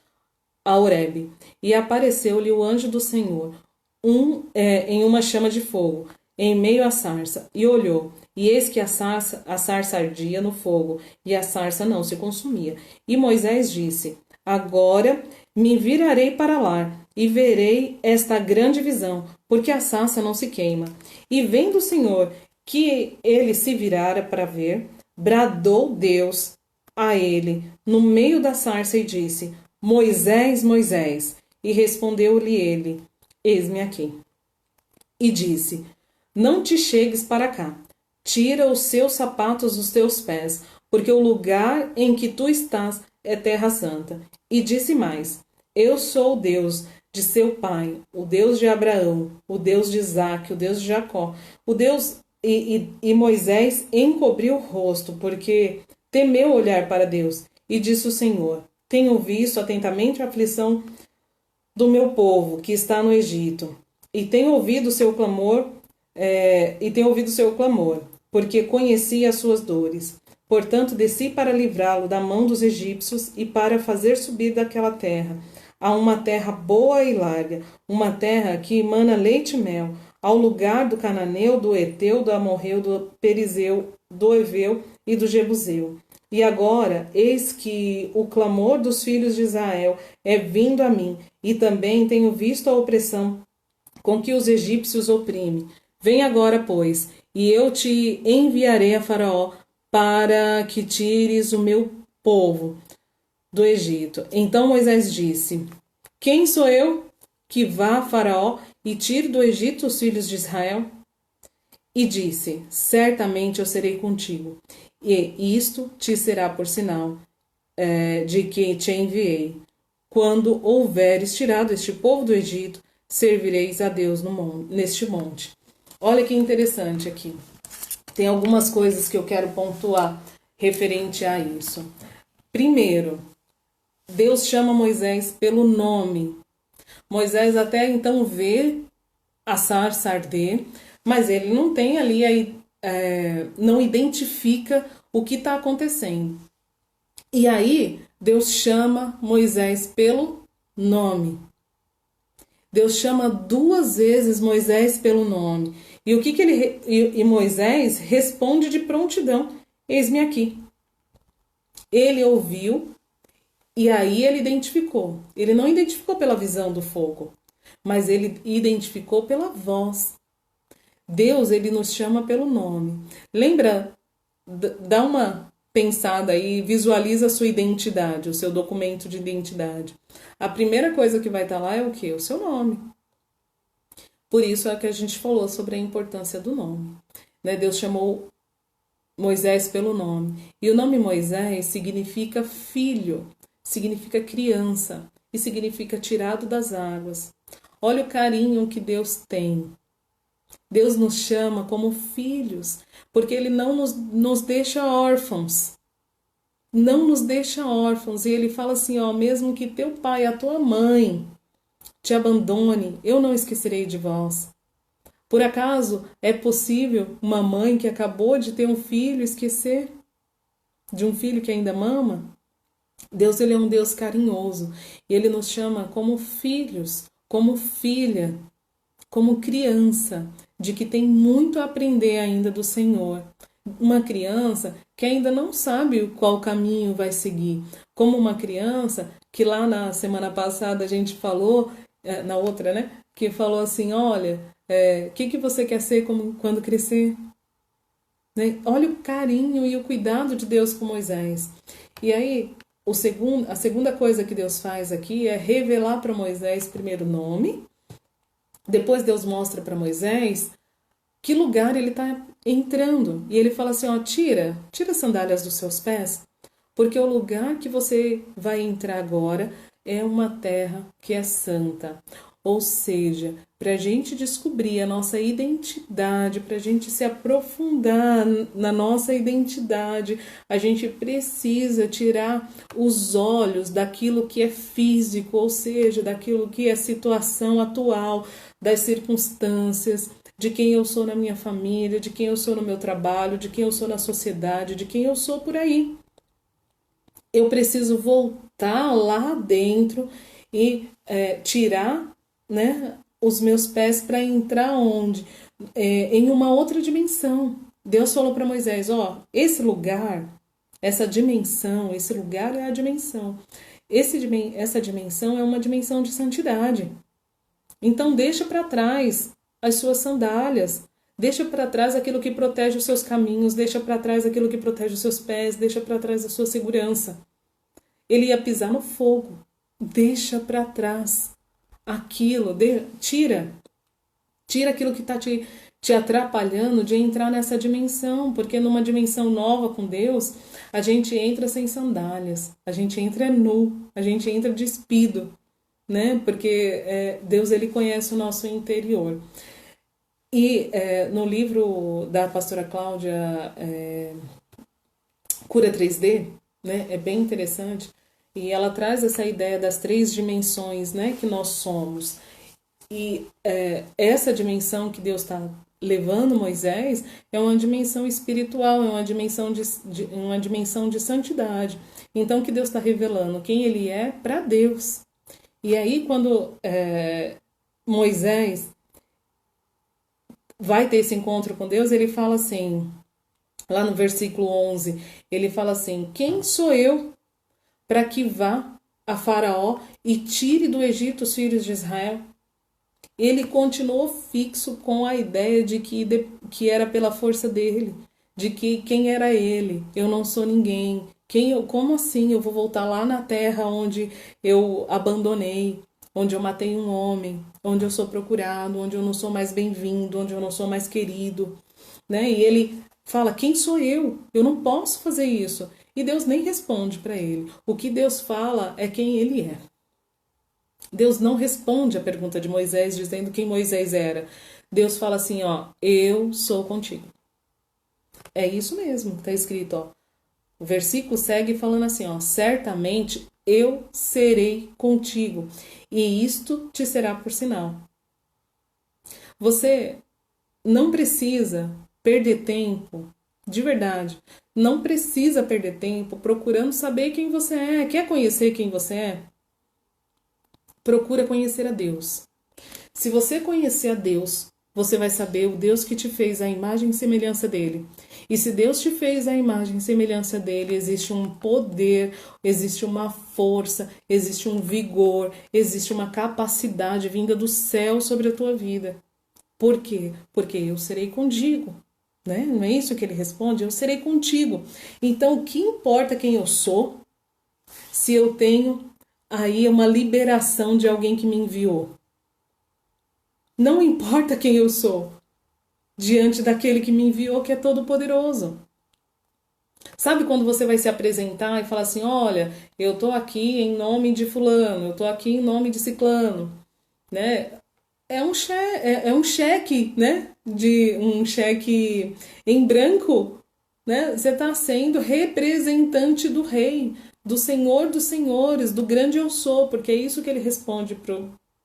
a Horebe, e apareceu-lhe o anjo do Senhor, em uma chama de fogo, em meio à sarça, e olhou, e eis que a sarça ardia no fogo, e a sarça não se consumia. E Moisés disse: Agora me virarei para lá, e verei esta grande visão, porque a sarça não se queima. E vendo o Senhor que ele se virara para ver, bradou Deus a ele no meio da sarça e disse: Moisés, Moisés. E respondeu-lhe ele: Eis-me aqui. E disse: Não te chegues para cá, tira os seus sapatos dos teus pés, porque o lugar em que tu estás é terra santa. E disse mais: Eu sou o Deus de seu pai, o Deus de Abraão, o Deus de Isaque, o Deus de Jacó. O Deus e Moisés encobriu o rosto, porque temeu olhar para Deus. E disse o Senhor: Tenho visto atentamente a aflição do meu povo que está no Egito, e tenho ouvido o seu clamor, porque conheci as suas dores. Portanto, desci para livrá-lo da mão dos egípcios e para fazer subir daquela terra a uma terra boa e larga, uma terra que emana leite e mel, ao lugar do cananeu, do Eteu, do Amorreu, do Perizeu, do Eveu e do Jebuseu. E agora, eis que o clamor dos filhos de Israel é vindo a mim, e também tenho visto a opressão com que os egípcios oprimem. Vem agora, pois, e eu te enviarei a Faraó para que tires o meu povo do Egito. Então Moisés disse: Quem sou eu que vá a Faraó e tire do Egito os filhos de Israel? E disse: Certamente eu serei contigo, e isto te será por sinal de que te enviei. Quando houveres tirado este povo do Egito, servireis a Deus neste monte. Olha que interessante aqui. Tem algumas coisas que eu quero pontuar referente a isso. Primeiro, Deus chama Moisés pelo nome. Moisés até então vê a sarça arder, mas ele não tem ali, não identifica o que está acontecendo. E aí, Deus chama Moisés pelo nome. Deus chama 2 vezes Moisés pelo nome. E o que ele e Moisés responde de prontidão: Eis-me aqui. Ele ouviu e aí ele identificou. Ele não identificou pela visão do fogo, mas ele identificou pela voz. Deus, ele nos chama pelo nome. Lembra? Dá uma pensada aí, visualiza a sua identidade, o seu documento de identidade. A primeira coisa que vai estar lá é o quê? O seu nome. Por isso é que a gente falou sobre a importância do nome. Né? Deus chamou Moisés pelo nome. E o nome Moisés significa filho, significa criança e significa tirado das águas. Olha o carinho que Deus tem. Deus nos chama como filhos, porque Ele não nos deixa órfãos. Não nos deixa órfãos. E Ele fala assim, ó, mesmo que teu pai, a tua mãe te abandone, eu não esquecerei de vós. Por acaso é possível uma mãe que acabou de ter um filho esquecer de um filho que ainda mama? Deus, ele é um Deus carinhoso. E Ele nos chama como filhos, como filha, como criança, de que tem muito a aprender ainda do Senhor. Uma criança que ainda não sabe qual caminho vai seguir. Como uma criança que lá na semana passada a gente falou, na outra, né? Que falou assim, olha, o que você quer ser quando crescer? Né? Olha o carinho e o cuidado de Deus com Moisés. E aí, a segunda coisa que Deus faz aqui é revelar para Moisés primeiro o nome. Depois Deus mostra para Moisés que lugar ele está entrando. E ele fala assim, ó, tira as sandálias dos seus pés, porque o lugar que você vai entrar agora é uma terra que é santa. Ou seja, para a gente descobrir a nossa identidade, para a gente se aprofundar na nossa identidade, a gente precisa tirar os olhos daquilo que é físico, ou seja, daquilo que é situação atual, das circunstâncias, de quem eu sou na minha família, de quem eu sou no meu trabalho, de quem eu sou na sociedade, de quem eu sou por aí. Eu preciso voltar lá dentro e tirar, né, os meus pés para entrar onde? Em uma outra dimensão. Deus falou para Moisés, ó, esse lugar, essa dimensão, esse lugar é a dimensão. Essa dimensão é uma dimensão de santidade. Então deixa para trás as suas sandálias, deixa para trás aquilo que protege os seus caminhos, deixa para trás aquilo que protege os seus pés, deixa para trás a sua segurança. Ele ia pisar no fogo, deixa para trás aquilo, tira aquilo que está te atrapalhando de entrar nessa dimensão, porque numa dimensão nova com Deus, a gente entra sem sandálias, a gente entra nu, a gente entra despido, né? Porque Deus, ele conhece o nosso interior. E no livro da pastora Cláudia, Cura 3D, né, é bem interessante, e ela traz essa ideia das 3 dimensões, né, que nós somos. E essa dimensão que Deus está levando Moisés é uma dimensão espiritual, é uma dimensão de santidade. Então, que Deus está revelando quem ele é para Deus. E aí, quando Moisés vai ter esse encontro com Deus, ele fala assim, lá no versículo 11, ele fala assim, quem sou eu para que vá a Faraó e tire do Egito os filhos de Israel? Ele continuou fixo com a ideia de que era pela força dele, de que quem era ele, eu não sou ninguém, como assim eu vou voltar lá na terra onde eu abandonei, onde eu matei um homem, onde eu sou procurado, onde eu não sou mais bem-vindo, onde eu não sou mais querido, né? E ele fala, quem sou eu? Eu não posso fazer isso. E Deus nem responde para ele. O que Deus fala é quem ele é. Deus não responde a pergunta de Moisés dizendo quem Moisés era. Deus fala assim, ó, eu sou contigo. É isso mesmo, está escrito, ó. O versículo segue falando assim, ó, certamente eu serei contigo, e isto te será por sinal. Você não precisa perder tempo, de verdade, não precisa perder tempo procurando saber quem você é. Quer conhecer quem você é? Procura conhecer a Deus. Se você conhecer a Deus, você vai saber o Deus que te fez a imagem e semelhança dele. E se Deus te fez a imagem e semelhança dele, existe um poder, existe uma força, existe um vigor, existe uma capacidade vinda do céu sobre a tua vida. Por quê? Porque eu serei contigo. né? Não é isso que ele responde? Eu serei contigo. Então, o que importa quem eu sou se eu tenho aí uma liberação de alguém que me enviou? Não importa quem eu sou diante daquele que me enviou, que é todo poderoso. Sabe quando você vai se apresentar e falar assim, olha, eu tô aqui em nome de fulano, eu tô aqui em nome de ciclano, né? É um cheque, né? De um cheque em branco, né? Você está sendo representante do rei, do Senhor dos senhores, do grande eu sou, porque é isso que ele responde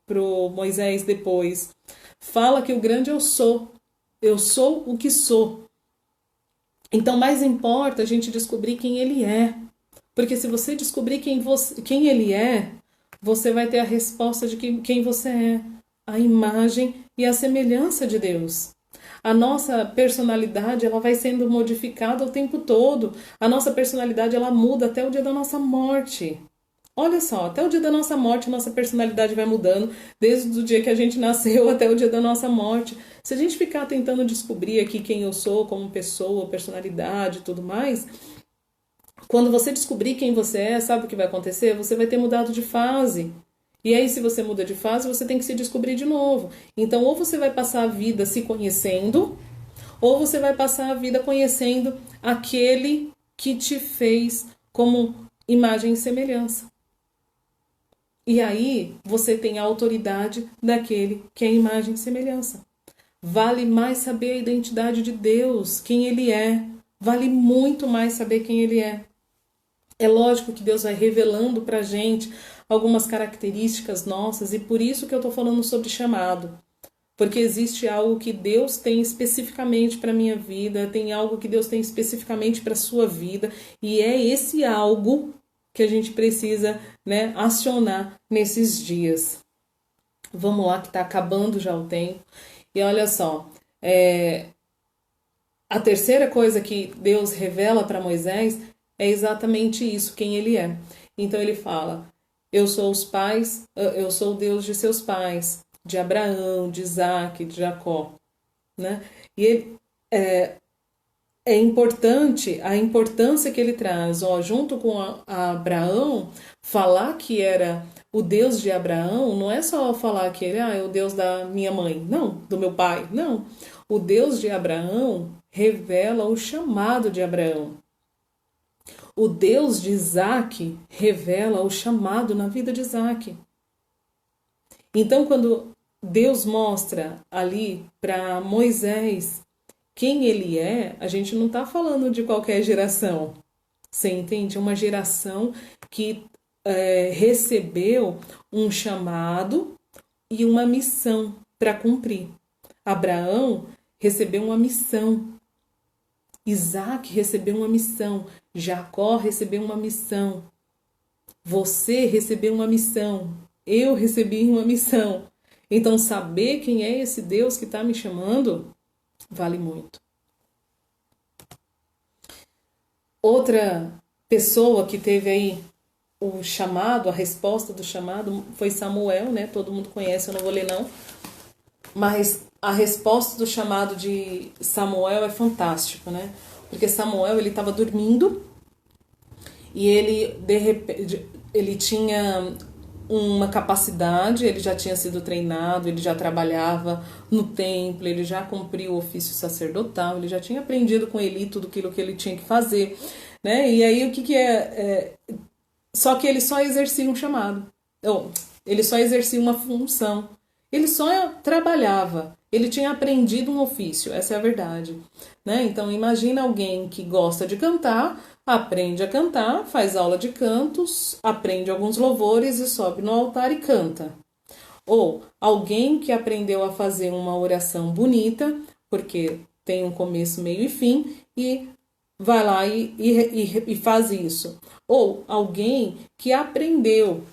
pro Moisés depois. Fala que o grande eu sou o que sou. Então, mais importa a gente descobrir quem ele é. Porque se você descobrir quem ele é, você vai ter a resposta de quem você é. A imagem e a semelhança de Deus. A nossa personalidade ela vai sendo modificada o tempo todo. A nossa personalidade ela muda até o dia da nossa morte. Olha só, até o dia da nossa morte, a nossa personalidade vai mudando, desde o dia que a gente nasceu até o dia da nossa morte. Se a gente ficar tentando descobrir aqui quem eu sou como pessoa, personalidade e tudo mais, quando você descobrir quem você é, sabe o que vai acontecer? Você vai ter mudado de fase. E aí, se você muda de fase, você tem que se descobrir de novo. Então, ou você vai passar a vida se conhecendo, ou você vai passar a vida conhecendo aquele que te fez como imagem e semelhança. E aí você tem a autoridade daquele que é imagem e semelhança. Vale mais saber a identidade de Deus, quem Ele é. Vale muito mais saber quem Ele é. É lógico que Deus vai revelando pra gente algumas características nossas e por isso que eu tô falando sobre chamado. Porque existe algo que Deus tem especificamente para minha vida, tem algo que Deus tem especificamente para sua vida, e é esse algo que a gente precisa, né, acionar nesses dias. Vamos lá, que está acabando já o tempo. E olha só, a terceira coisa que Deus revela para Moisés é exatamente isso, quem ele é. Então ele fala: eu sou os pais, eu sou o Deus de seus pais, de Abraão, de Isaac, de Jacó, né? E ele, é importante a importância que ele traz, ó, junto com a Abraão, falar que era o Deus de Abraão, não é só falar que ele é o Deus da minha mãe, não, do meu pai, não. O Deus de Abraão revela o chamado de Abraão. O Deus de Isaac revela o chamado na vida de Isaac. Então, quando Deus mostra ali para Moisés quem ele é, a gente não está falando de qualquer geração. Você entende? Uma geração que recebeu um chamado e uma missão para cumprir. Abraão recebeu uma missão. Isaac recebeu uma missão. Jacó recebeu uma missão. Você recebeu uma missão. Eu recebi uma missão. Então, saber quem é esse Deus que está me chamando vale muito. Outra pessoa que teve aí o chamado, a resposta do chamado, foi Samuel, né? Todo mundo conhece, eu não vou ler não. Mas a resposta do chamado de Samuel é fantástico, né? Porque Samuel, ele estava dormindo e ele, de repente, ele tinha uma capacidade, ele já tinha sido treinado, ele já trabalhava no templo, ele já cumpriu o ofício sacerdotal, ele já tinha aprendido com Eli tudo aquilo que ele tinha que fazer, né? E aí o que só que ele só exercia um chamado, ou ele só exercia uma função, ele só trabalhava, ele tinha aprendido um ofício, essa é a verdade, né? Então imagina alguém que gosta de cantar, aprende a cantar, faz aula de cantos, aprende alguns louvores e sobe no altar e canta. Ou alguém que aprendeu a fazer uma oração bonita, porque tem um começo, meio e fim, e vai lá e faz isso. Ou alguém que aprendeu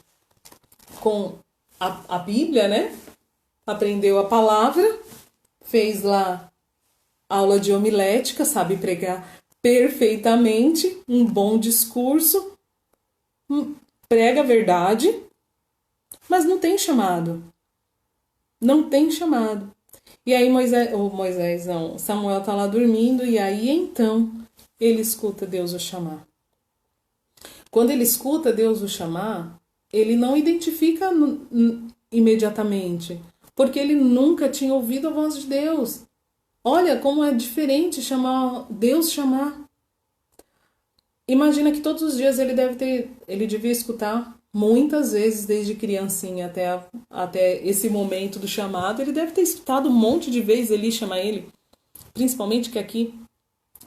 com a Bíblia, né? Aprendeu a palavra, fez lá aula de homilética, sabe pregar perfeitamente, um bom discurso, prega a verdade, mas não tem chamado. Não tem chamado. E aí Moisés não, Samuel está lá dormindo e aí então ele escuta Deus o chamar. Quando ele escuta Deus o chamar, ele não identifica imediatamente, porque ele nunca tinha ouvido a voz de Deus. Olha como é diferente chamar Deus chamar. Imagina que todos os dias ele devia escutar muitas vezes desde criancinha até esse momento do chamado, ele deve ter escutado um monte de vezes Eli chamar ele, principalmente que aqui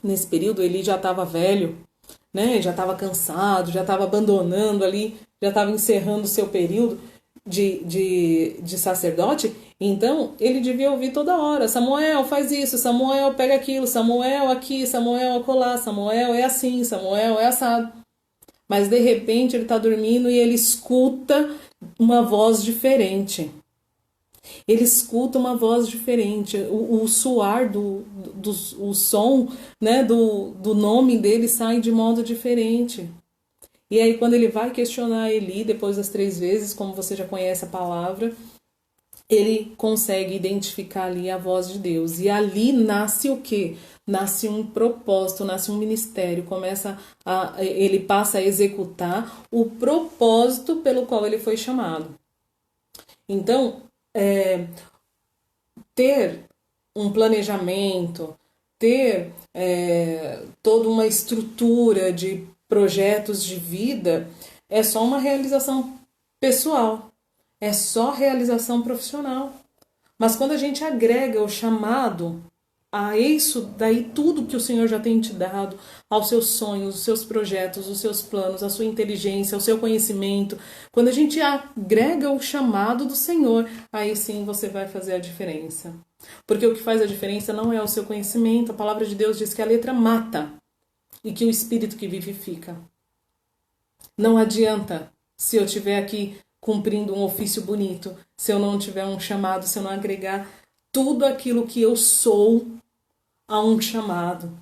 nesse período ele já estava velho, né? Já estava cansado, já estava abandonando ali, já estava encerrando o seu período de sacerdote. Então ele devia ouvir toda hora: Samuel, faz isso, Samuel, pega aquilo, Samuel aqui, Samuel acolá, Samuel é assim, Samuel é assado. Mas de repente ele está dormindo e ele escuta uma voz diferente. Ele escuta uma voz diferente. O soar o som, né, do nome dele sai de modo diferente. E aí quando ele vai questionar Eli, depois das 3 vezes, como você já conhece a palavra, ele consegue identificar ali a voz de Deus. E ali nasce o quê? Nasce um propósito, nasce um ministério. Ele passa a executar o propósito pelo qual ele foi chamado. Então, ter um planejamento, ter toda uma estrutura de projetos de vida é só uma realização pessoal, é só realização profissional. Mas quando a gente agrega o chamado a isso, daí tudo que o Senhor já tem te dado, aos seus sonhos, os seus projetos, os seus planos, a sua inteligência, o seu conhecimento, quando a gente agrega o chamado do Senhor, aí sim você vai fazer a diferença. Porque o que faz a diferença não é o seu conhecimento. A palavra de Deus diz que a letra mata e que o Espírito que vivifica. Não adianta se eu estiver aqui cumprindo um ofício bonito, se eu não tiver um chamado, se eu não agregar tudo aquilo que eu sou a um chamado.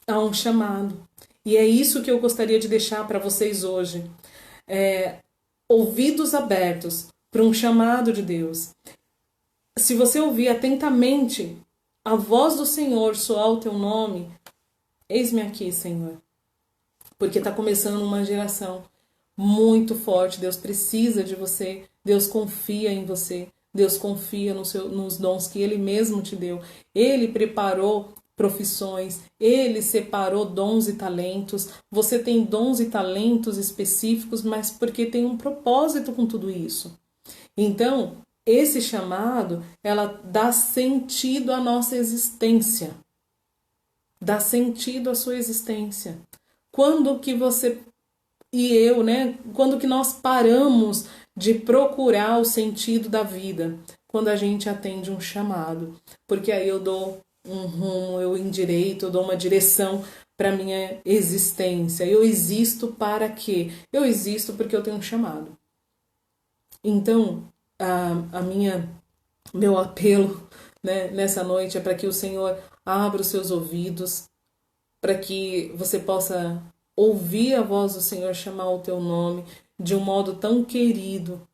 A um chamado. E é isso que eu gostaria de deixar para vocês hoje. Ouvidos abertos para um chamado de Deus. Se você ouvir atentamente a voz do Senhor soar o teu nome, eis-me aqui, Senhor. Porque está começando uma geração muito forte. Deus precisa de você. Deus confia em você. Deus confia nos dons que Ele mesmo te deu. Ele preparou profissões. Ele separou dons e talentos. Você tem dons e talentos específicos, mas porque tem um propósito com tudo isso. Então, esse chamado, ela dá sentido à nossa existência. Dá sentido à sua existência. Quando que você e eu, né? Quando que nós paramos de procurar o sentido da vida? Quando a gente atende um chamado. Porque aí eu dou um rumo, eu endireito, eu dou uma direção para minha existência. Eu existo para quê? Eu existo porque eu tenho um chamado. Então, meu apelo, né, nessa noite é para que o Senhor abra os seus ouvidos, para que você possa ouvir a voz do Senhor chamar o teu nome de um modo tão querido,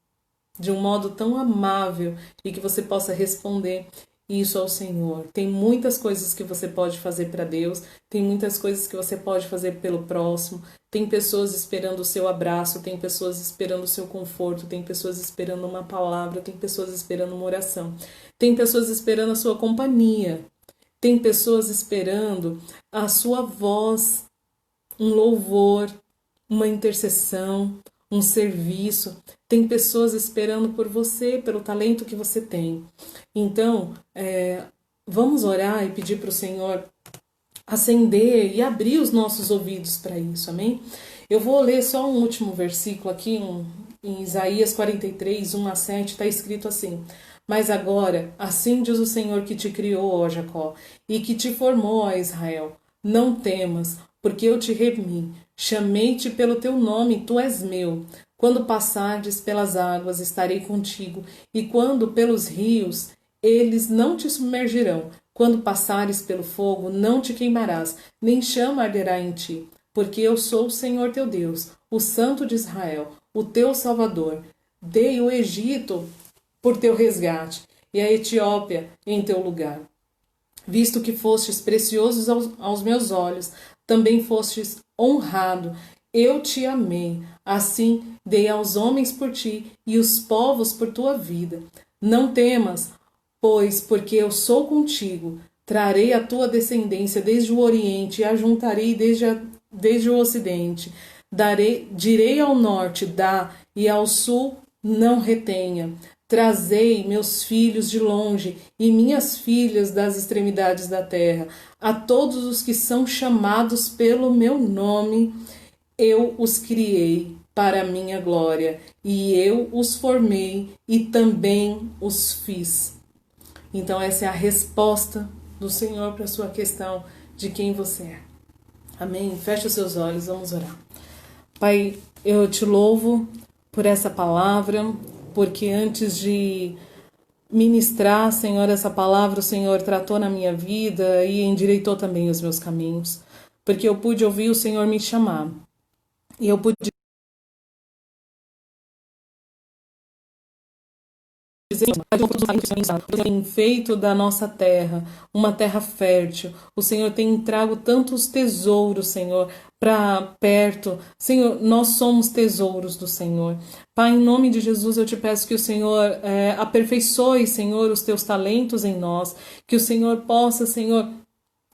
de um modo tão amável, e que você possa responder isso ao Senhor. Tem muitas coisas que você pode fazer para Deus, tem muitas coisas que você pode fazer pelo próximo, tem pessoas esperando o seu abraço, tem pessoas esperando o seu conforto, tem pessoas esperando uma palavra, tem pessoas esperando uma oração, tem pessoas esperando a sua companhia, tem pessoas esperando a sua voz, um louvor, uma intercessão, um serviço. Tem pessoas esperando por você, pelo talento que você tem. Então, vamos orar e pedir para o Senhor acender e abrir os nossos ouvidos para isso, amém? Eu vou ler só um último versículo aqui, em Isaías 43, 1-7, está escrito assim: Mas agora, assim diz o Senhor que te criou, ó Jacó, e que te formou, ó Israel, não temas, porque eu te remi, chamei-te pelo teu nome, tu és meu. Quando passares pelas águas, estarei contigo, e quando pelos rios, eles não te submergirão. Quando passares pelo fogo, não te queimarás, nem chama arderá em ti, porque eu sou o Senhor teu Deus, o Santo de Israel, o teu Salvador. Dei o Egito por teu resgate, e a Etiópia em teu lugar. Visto que fostes preciosos aos meus olhos, também fostes honrado. Eu te amei, assim dei aos homens por ti e os povos por tua vida. Não temas, pois, porque eu sou contigo. Trarei a tua descendência desde o Oriente e a juntarei desde o Ocidente. Direi ao norte, dá, e ao sul, não retenha. Trazei meus filhos de longe e minhas filhas das extremidades da terra. A todos os que são chamados pelo meu nome, eu os criei para a minha glória, e eu os formei e também os fiz. Então essa é a resposta do Senhor para a sua questão de quem você é. Amém? Feche os seus olhos, vamos orar. Pai, eu te louvo por essa palavra, porque antes de ministrar, Senhor, essa palavra, o Senhor tratou na minha vida e endireitou também os meus caminhos, porque eu pude ouvir o Senhor me chamar. E eu pude dizer que tem feito da nossa terra uma terra fértil. O Senhor tem trago tantos tesouros, Senhor, para perto. Senhor, nós somos tesouros do Senhor. Pai, em nome de Jesus, eu te peço que o Senhor aperfeiçoe, Senhor, os teus talentos em nós. Que o Senhor possa, Senhor,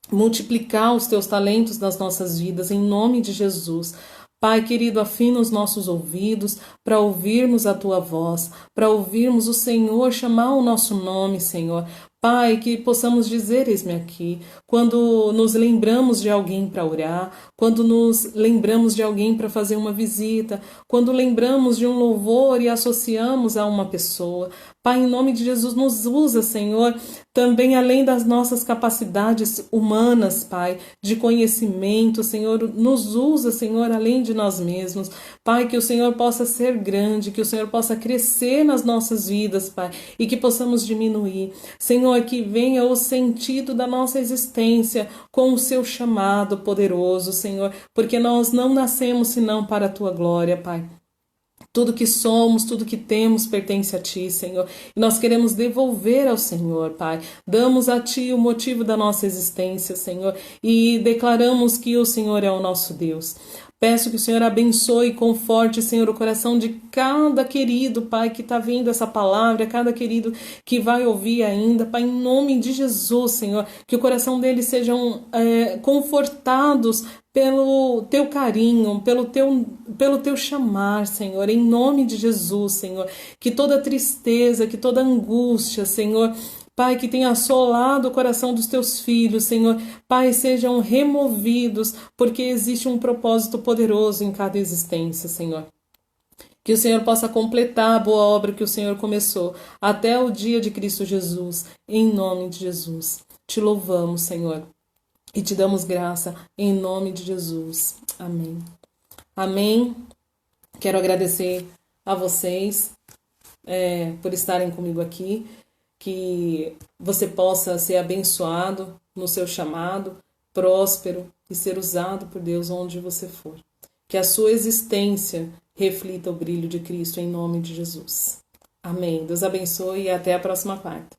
multiplicar os teus talentos nas nossas vidas, em nome de Jesus. Pai querido, afina os nossos ouvidos para ouvirmos a tua voz, para ouvirmos o Senhor chamar o nosso nome, Senhor. Pai, que possamos dizer, eis-me aqui, quando nos lembramos de alguém para orar, quando nos lembramos de alguém para fazer uma visita, quando lembramos de um louvor e associamos a uma pessoa. Pai, em nome de Jesus, nos usa, Senhor, também além das nossas capacidades humanas, Pai, de conhecimento, Senhor, nos usa, Senhor, além de nós mesmos. Pai, que o Senhor possa ser grande, que o Senhor possa crescer nas nossas vidas, Pai, e que possamos diminuir. Senhor, que venha o sentido da nossa existência com o seu chamado poderoso, Senhor, porque nós não nascemos senão para a tua glória, Pai. Tudo que somos, tudo que temos pertence a Ti, Senhor. E nós queremos devolver ao Senhor, Pai. Damos a Ti o motivo da nossa existência, Senhor. E declaramos que o Senhor é o nosso Deus. Peço que o Senhor abençoe e conforte, Senhor, o coração de cada querido, Pai, que está vendo essa palavra, cada querido que vai ouvir ainda, Pai, em nome de Jesus, Senhor, que o coração deles sejam confortados pelo teu carinho, pelo teu chamar, Senhor, em nome de Jesus, Senhor, que toda tristeza, que toda angústia, Senhor, Pai, que tenha assolado o coração dos teus filhos, Senhor, Pai, sejam removidos, porque existe um propósito poderoso em cada existência, Senhor. Que o Senhor possa completar a boa obra que o Senhor começou até o dia de Cristo Jesus, em nome de Jesus. Te louvamos, Senhor, e te damos graça em nome de Jesus. Amém. Amém. Quero agradecer a vocês por estarem comigo aqui. Que você possa ser abençoado no seu chamado, próspero e ser usado por Deus onde você for. Que a sua existência reflita o brilho de Cristo em nome de Jesus. Amém. Deus abençoe e até a próxima quarta.